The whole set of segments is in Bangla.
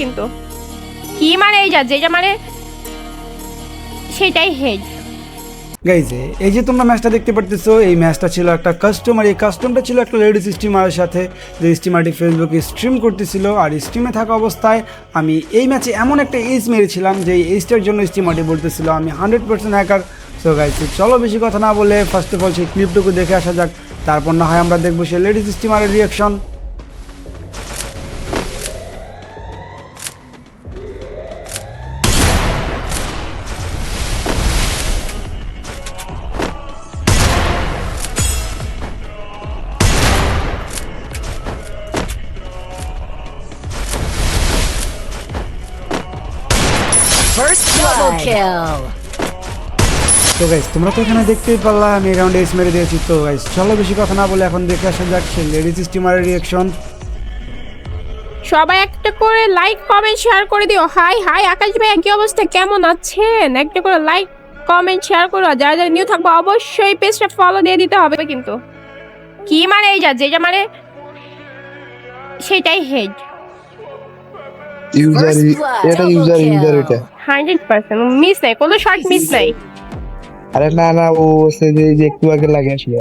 কিন্তু কি মানে এই যা যেটা মানে সেটাই হেড। গাইজ এই যে তোমরা ম্যাচটা দেখতে পারতেছো, এই ম্যাচটা ছিল একটা কাস্টম, আর এই কাস্টমটা ছিল একটা লেডিস স্ট্রিমারের সাথে, যে স্ট্রিমারটি ফেসবুকে স্ট্রিম করতেছিল। আর স্ট্রিমে থাকা অবস্থায় আমি এই ম্যাচে এমন একটা এইজ মেরেছিলাম যে এইজটার জন্য স্ট্রিমারটি বলতেছিল আমি 100% হ্যাকার। সো গাইজ চলো বেশি কথা না বলে ফার্স্ট অফ অল সেই ক্লিপটুকু দেখে আসা যাক, তারপর না হয় আমরা দেখবো সেই লেডিস স্ট্রিমারের রিয়াকশন। First double kill. তো গাইজ তোমরা তো এখানে দেখতেই পারলা আমি এই রাউন্ডে এস মেরে দিয়েছি। তো গাইজ চলো বেশি কথা না বলে এখন দেখে আসা যাক সেই লেডিস স্ট্রিমারের রিয়াকশন। সবাই একটা করে লাইক কমেন্ট শেয়ার করে দিও। হাই হাই আকাশ ভাই, কি অবস্থা, কেমন আছেন? একটা করে লাইক কমেন্ট শেয়ার করো। যারা যারা নিউ থাকবো অবশ্যই পেজটা ফলো দিয়ে দিতে হবে কিন্তু কি মানে এই যা যেটা মানে সেটাই হেড। ইউজার এটা ইউজার এটা 100% মিস নাই, কোনো শর্ট মিস নাই। আরে না না ও সে যে একটু আগে লাগে আসলে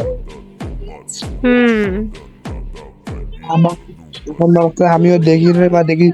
হুম আমার তখন ভাবতে আমিও দেখি রে বা দেখি